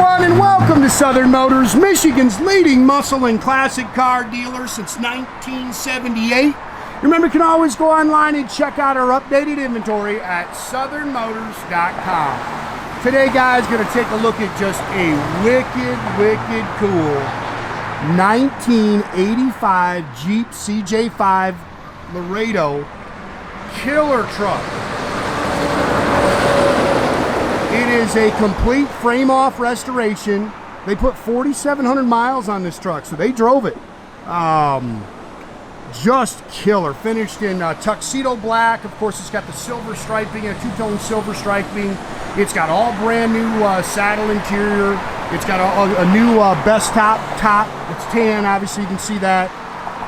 everyone, and welcome to Southern Motors, Michigan's leading muscle and classic car dealer since 1978. Remember, you can always go online and check out our updated inventory at southernmotors.com. Today, guys, going to take a look at just a wicked cool 1985 Jeep CJ7 Laredo killer truck. It is a complete frame-off restoration. They put 4,700 miles on this truck, so they drove it. Just killer. Finished in Tuxedo black. Of course, it's got the silver striping, a two-tone silver striping. It's got all brand new saddle interior. It's got a new Bestop top. It's tan, obviously you can see that.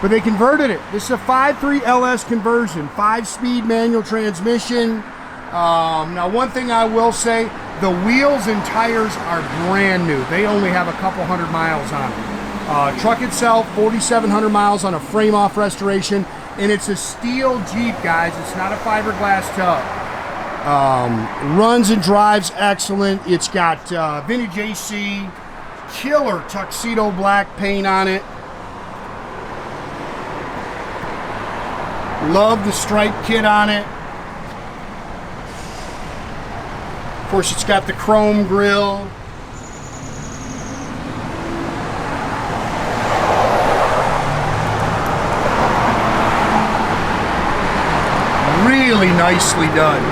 But they converted it. This is a 5.3 LS conversion, 5-speed manual transmission. Now, one thing I will say, the wheels and tires are brand new. They only have a couple hundred miles on them. Truck itself, 4,700 miles on a frame-off restoration, and it's a steel Jeep, guys. It's not a fiberglass tub. Runs and drives excellent. It's got vintage AC, killer Tuxedo black paint on it. Love the stripe kit on it. Of course, it's got the chrome grille. Really nicely done.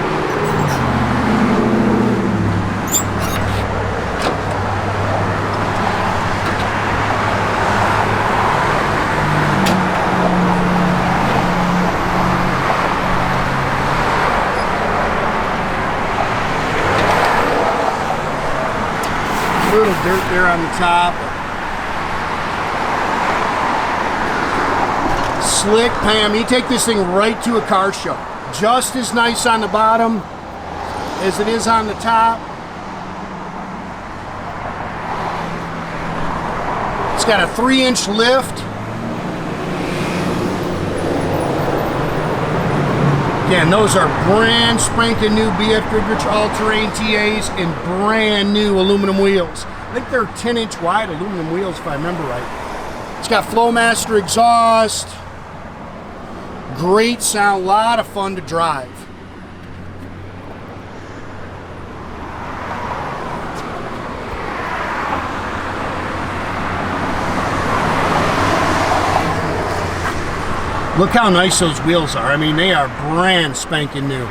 Little dirt there on the top. Slick Pam. You take this thing right to a car show. Just as nice on the bottom as it is on the top. It's got a 3-inch lift. Again, those are brand spanking new BF Goodrich all-terrain TAs and brand new aluminum wheels. I think they're 10-inch wide aluminum wheels if I remember right. It's got Flowmaster exhaust. Great sound, a lot of fun to drive. Look how nice those wheels are. I mean, they are brand spanking new.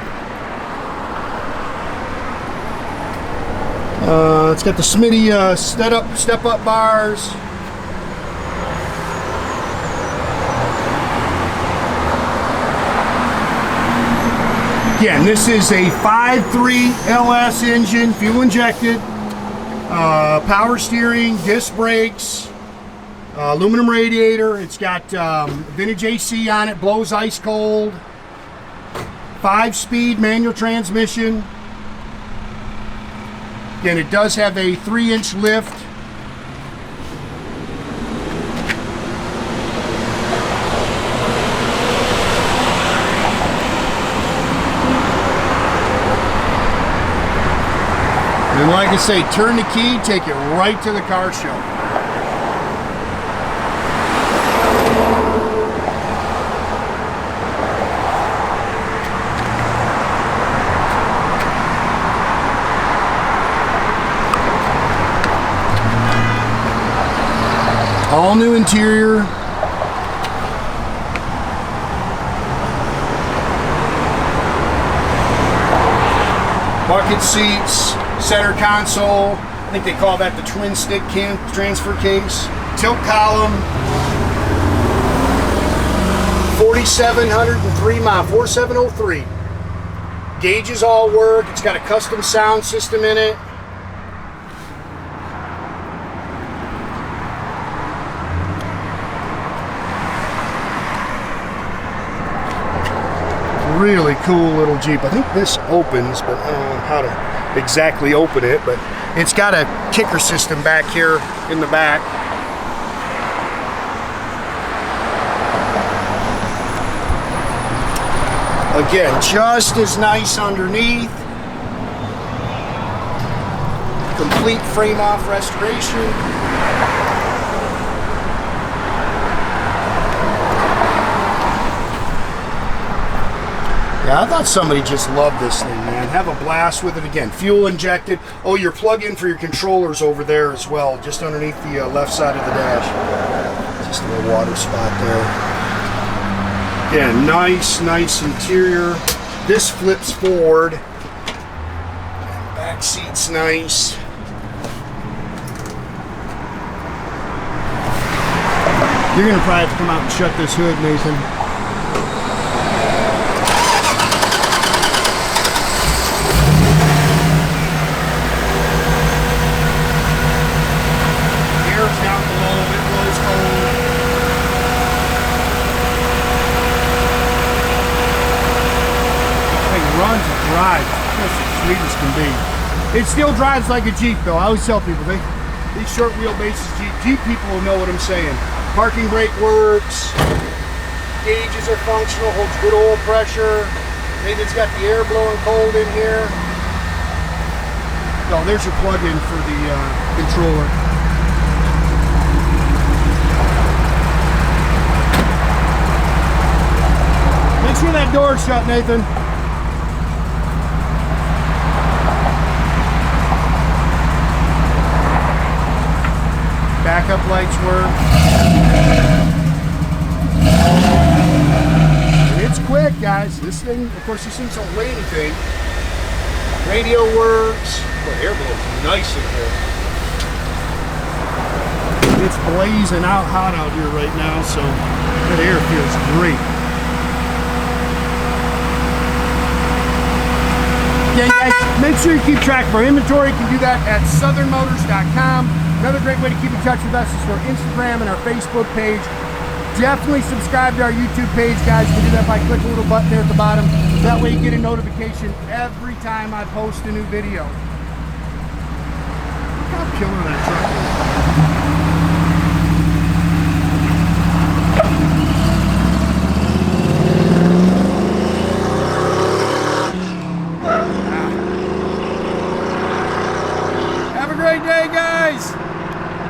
It's got the Smitty step-up bars. Again, this is a 5.3 LS engine, fuel injected, power steering, disc brakes, aluminum radiator. It's got vintage AC on it, blows ice cold, 5-speed manual transmission. Again, it does have a 3-inch lift. And like I say, turn the key, take it right to the car show. All new interior. Bucket seats. Center console, I think they call that the twin stick transfer case. Tilt column, 4,703 miles, 4703. Gauges all work. It's got a custom sound system in it. Really cool little Jeep. I think this opens, but I don't know how to exactly open it, but it's got a kicker system back here in the back. Again, just as nice underneath. complete frame off restoration. Yeah, I thought somebody just loved this thing, man. Have a blast with it. Again, fuel injected. Oh, your plug-in for your controllers over there as well, just underneath the left side of the dash. Just a little water spot there. Again, nice interior. This flips forward. Back seat's nice. You're gonna probably have to come out and shut this hood, Nathan. Down below, it blows cold. It runs and drives just as sweet as can be. It still drives like a Jeep though. I always tell people, these short wheelbases Jeep people will know what I'm saying. Parking brake works, gauges are functional, holds good oil pressure. Maybe it's got the air blowing cold in here. Oh, there's your plug-in for the controller. Make sure that door's shut, Nathan. Backup lights work. And it's quick, guys. This thing, of course, these things don't weigh anything. Radio works. Boy, air blows nice in here. It's blazing out hot out here right now, so that air feels great. Yeah, guys, make sure you keep track of our inventory. You can do that at southernmotors.com. Another great way to keep in touch with us is for Instagram and our Facebook page. Definitely subscribe to our YouTube page, guys. You can do that by clicking a little button there at the bottom. That way you get a notification every time I post a new video. Look how killer that truck